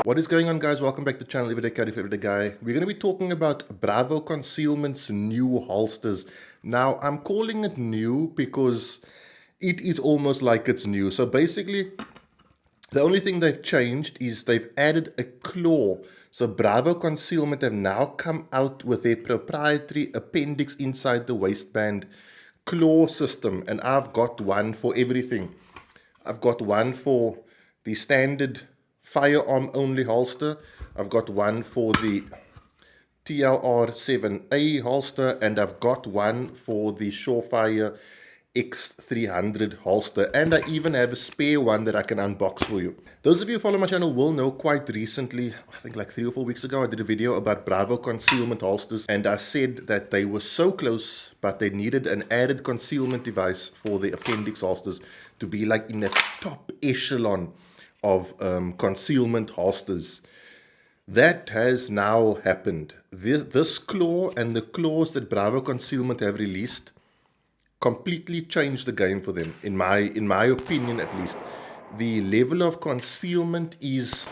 What is going on, guys? Welcome back to the channel. Everyday Carry for Everyday Guy. We're going to be talking about Bravo Concealment's new holsters. Now, I'm calling it new because it is almost like it's new. So basically, the only thing they've changed is they've added a claw. So Bravo Concealment have now come out with their proprietary appendix inside the waistband claw system. And I've got one for everything. I've got one for the standard firearm only holster. I've got one for the TLR7A holster, and I've got one for the Surefire X300 holster, and I even have a spare one that I can unbox for you. Those of you who follow my channel will know quite recently, I think like 3 or 4 weeks ago, I did a video about Bravo Concealment holsters, and I said that they were so close, but they needed an added concealment device for the appendix holsters to be like in the top echelon of concealment holsters. That has now happened. This claw and the claws that Bravo Concealment have released completely changed the game for them, in my opinion at least. The level of concealment is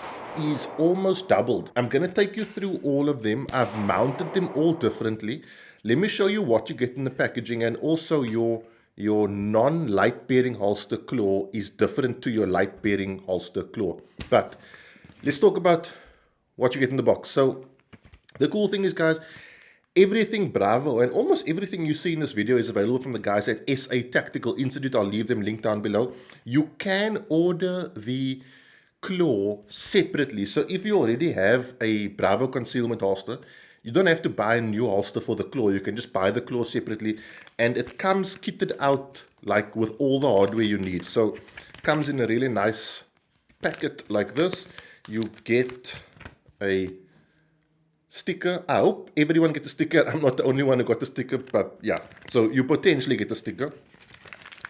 almost doubled. I'm going to take you through all of them. I've mounted them all differently. Let me show you what you get in the packaging, and also your non-light bearing holster claw is different to your light bearing holster claw. But let's talk about what you get in the box. So the cool thing is, guys, everything Bravo and almost everything you see in this video is available from the guys at SA Tactical Institute. I'll leave them linked down below. You can order the claw separately. So if you already have a Bravo Concealment holster, you don't have to buy a new holster for the claw. You can just buy the claw separately, and it comes kitted out like with all the hardware you need. So it comes in a really nice packet like this. You get a sticker. I hope everyone gets a sticker. I'm not the only one who got the sticker, but yeah. So you potentially get a sticker.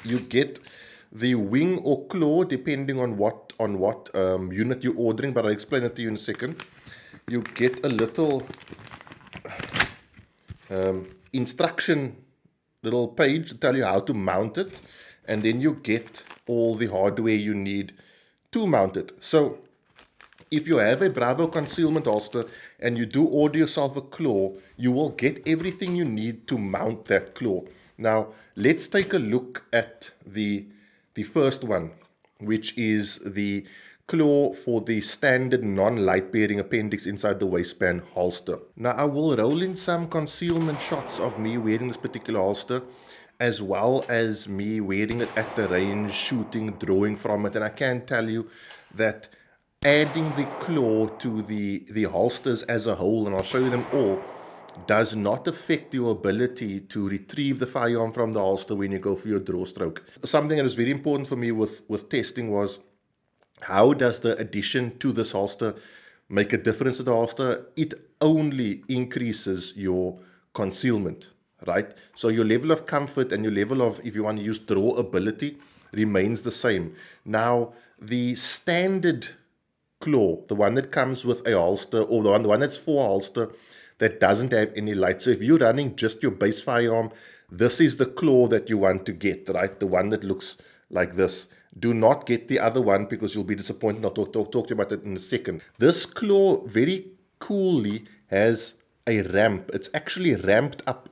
You get the wing or claw depending on what unit you're ordering, but I'll explain it to you in a second. You get a little instruction little page to tell you how to mount it, and then you get all the hardware you need to mount it. So if you have a Bravo Concealment holster and you do order yourself a claw, you will get everything you need to mount that claw. Now let's take a look at the first one, which is the claw for the standard non-light bearing appendix inside the waistband holster. Now I will roll in some concealment shots of me wearing this particular holster, as well as me wearing it at the range, shooting, drawing from it, and I can tell you that adding the claw to the holsters as a whole, and I'll show you them all, does not affect your ability to retrieve the firearm from the holster when you go for your draw stroke. Something that was very important for me with testing was, how does the addition to this holster make a difference to the holster? It only increases your concealment, right? So your level of comfort and your level of, if you want to use draw ability, remains the same. Now, the standard claw, the one that comes with a holster, or the one that's for a holster that doesn't have any light. So if you're running just your base firearm, this is the claw that you want to get, right? The one that looks like this. Do not get the other one because you'll be disappointed. I'll talk to you about that in a second. This claw very coolly has a ramp. It's actually ramped up.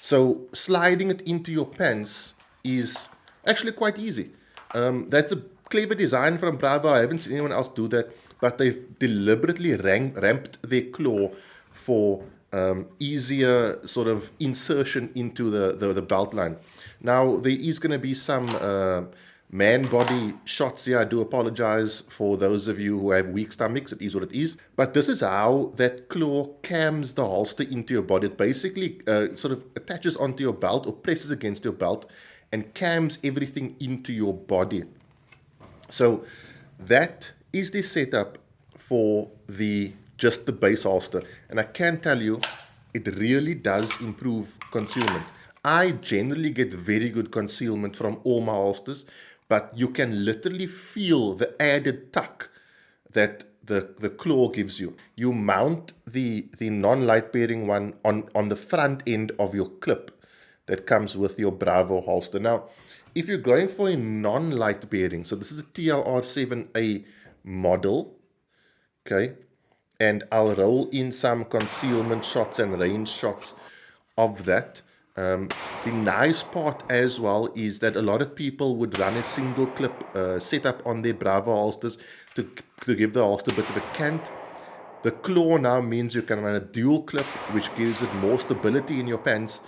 So sliding it into your pants is actually quite easy. That's a clever design from Bravo. I haven't seen anyone else do that, but they've deliberately ramped their claw for easier sort of insertion into the belt line. Now there is going to be some man body shots here. I do apologize for those of you who have weak stomachs. It is what it is. But this is how that claw cams the holster into your body. It basically sort of attaches onto your belt or presses against your belt and cams everything into your body. So that is the setup for just the base holster. And I can tell you, it really does improve concealment. I generally get very good concealment from all my holsters, but you can literally feel the added tuck that the claw gives you. You mount the non-light bearing one on the front end of your clip that comes with your Bravo holster. Now, if you're going for a non-light bearing, so this is a TLR7A model, okay? And I'll roll in some concealment shots and range shots of that. The nice part as well is that a lot of people would run a single clip setup on their Bravo holsters to give the holster a bit of a cant. The claw now means you can run a dual clip, which gives it more stability in your pants,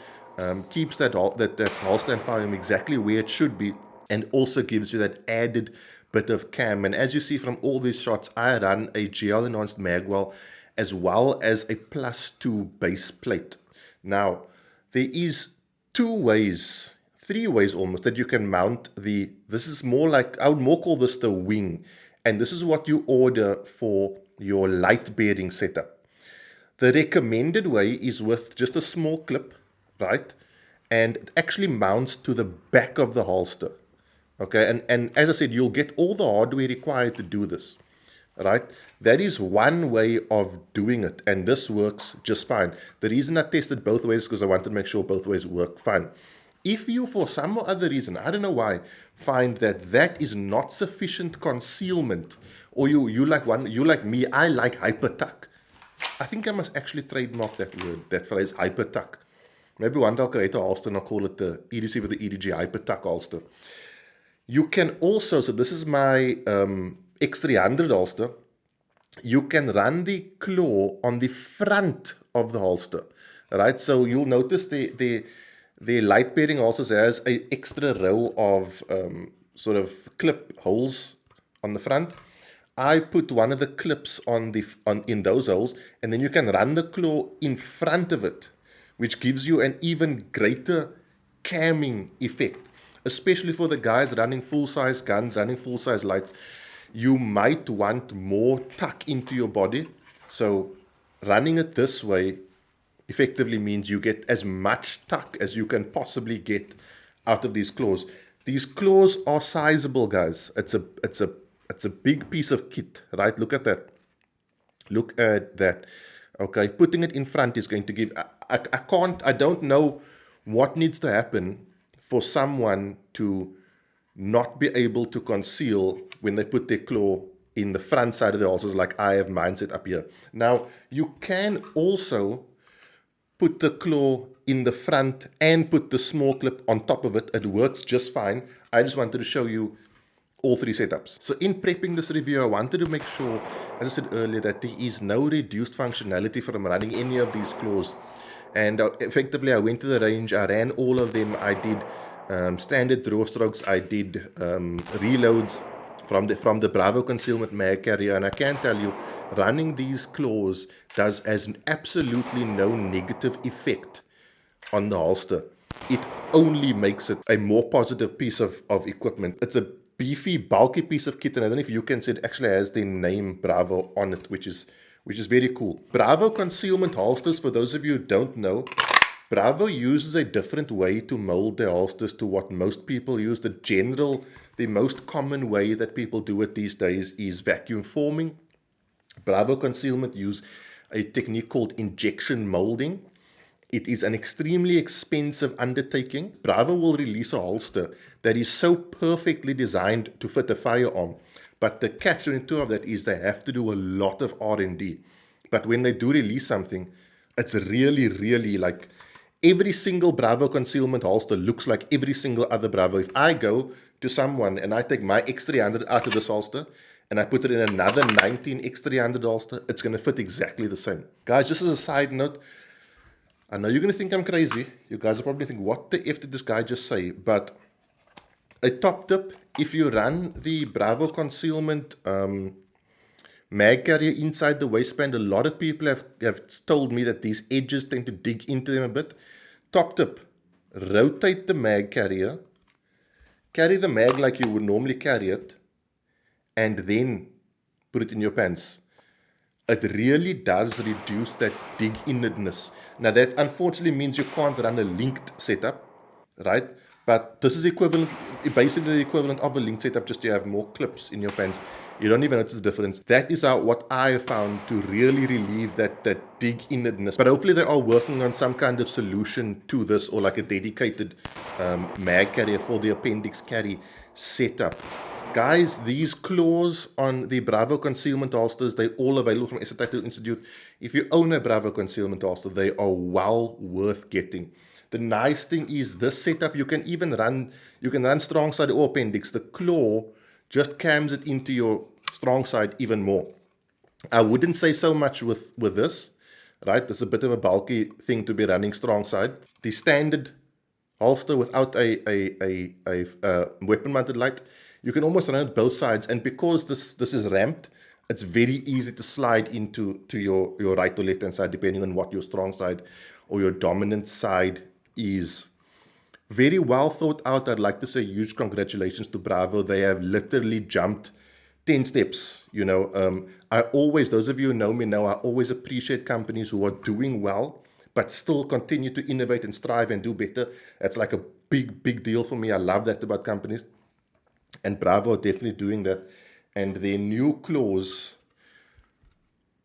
keeps that holster and firearm exactly where it should be, and also gives you that added bit of cam. And as you see from all these shots, I run a GL enhanced magwell as well as a +2 base plate. Now, there is three ways almost that you can mount this is more like, I would more call this the wing. And this is what you order for your light bearing setup. The recommended way is with just a small clip, right? And it actually mounts to the back of the holster. Okay, and as I said, you'll get all the hardware required to do this, right? That is one way of doing it, and this works just fine. The reason I tested both ways is because I wanted to make sure both ways work fine. If you, for some other reason, I don't know why, find that that is not sufficient concealment, or you like me, I like hyper tuck. I think I must actually trademark that word, that phrase, hyper tuck. Maybe one day I'll create a holster and I'll call it the EDC with the EDG hyper tuck holster. You can also, so this is my X300 holster, you can run the claw on the front of the holster, right? So you'll notice the light bearing holsters has an extra row of sort of clip holes on the front. I put one of the clips in those holes, and then you can run the claw in front of it, which gives you an even greater camming effect. Especially for the guys running full-size guns, running full-size lights, you might want more tuck into your body. So running it this way effectively means you get as much tuck as you can possibly get out of these claws. These claws are sizable, guys. It's a big piece of kit, right? Look at that. Look at that. Okay, putting it in front is going to give. I don't know what needs to happen for someone to not be able to conceal when they put their claw in the front side of the holsters, like I have mine set up here. Now, you can also put the claw in the front and put the small clip on top of it. It works just fine. I just wanted to show you all three setups. So in prepping this review, I wanted to make sure, as I said earlier, that there is no reduced functionality from running any of these claws. And effectively, I went to the range, I ran all of them. I did standard draw strokes, I did reloads from the Bravo Concealment mag carrier, and I can tell you, running these claws has absolutely no negative effect on the holster. It only makes it a more positive piece of equipment. It's a beefy, bulky piece of kit, and I don't know if you can see it actually has the name Bravo on it, which is very cool. Bravo Concealment holsters, for those of you who don't know, Bravo uses a different way to mold their holsters to what most people use. The most common way that people do it these days is vacuum forming. Bravo Concealment use a technique called injection molding. It is an extremely expensive undertaking. Bravo will release a holster that is so perfectly designed to fit a firearm. But the catch-22 of that is they have to do a lot of R&D. But when they do release something, it's really, really like every single Bravo Concealment holster looks like every single other Bravo. If I go to someone and I take my X300 out of this holster and I put it in another 19 X300 holster, it's going to fit exactly the same. Guys, just as a side note, I know you're going to think I'm crazy. You guys will probably think, what the F did this guy just say? But a top tip, if you run the Bravo Concealment mag carrier inside the waistband, a lot of people have told me that these edges tend to dig into them a bit. Top tip, rotate the mag carrier, carry the mag like you would normally carry it, and then put it in your pants. It really does reduce that dig-innedness. Now that unfortunately means you can't run a linked setup, right? But this is basically the equivalent of a linked setup, just you have more clips in your pants. You don't even notice the difference. That is what I found to really relieve that dig-innedness. But hopefully they are working on some kind of solution to this, or like a dedicated mag carrier for the appendix carry setup. Guys, these claws on the Bravo concealment holsters, they're all available from SA Tattoo Institute. If you own a Bravo concealment holster, they are well worth getting. The nice thing is this setup, you can run strong side or appendix. The claw just cams it into your strong side even more. I wouldn't say so much with this, right? It's a bit of a bulky thing to be running strong side. The standard holster without a weapon mounted light, you can almost run it both sides, and because this is ramped, it's very easy to slide into your right or left hand side depending on what your strong side or your dominant side is. Very well thought out. I'd like to say huge congratulations to Bravo. They have literally jumped 10 steps. I always, those of you who know me know, I always appreciate companies who are doing well but still continue to innovate and strive and do better. That's like a big deal for me. I love that about companies, and Bravo are definitely doing that. And their new claws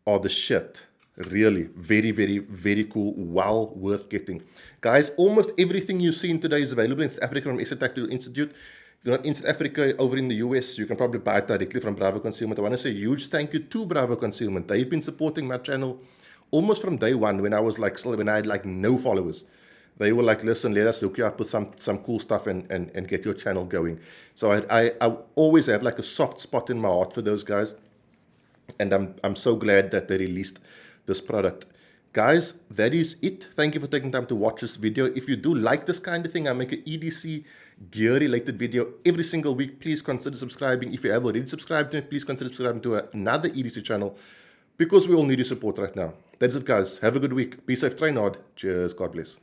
are the shit. Really, very cool. Well worth getting. Guys, almost everything you've seen today is available in South Africa from SA Tattoo Institute. If you're not in South Africa, over in the US, you can probably buy it directly from Bravo Concealment. I want to say a huge thank you to Bravo Concealment. They've been supporting my channel almost from day one, when I had like no followers. They were like, listen, let us hook you up with some cool stuff and get your channel going. So I always have like a soft spot in my heart for those guys. And I'm so glad that they released this product. Guys, that is it. Thank you for taking time to watch this video. If you do like this kind of thing, I make an EDC gear related video every single week. Please consider subscribing. If you have already subscribed to it, please consider subscribing to another EDC channel, because we all need your support right now. That's it, guys. Have a good week. Be safe, train hard. Cheers. God bless.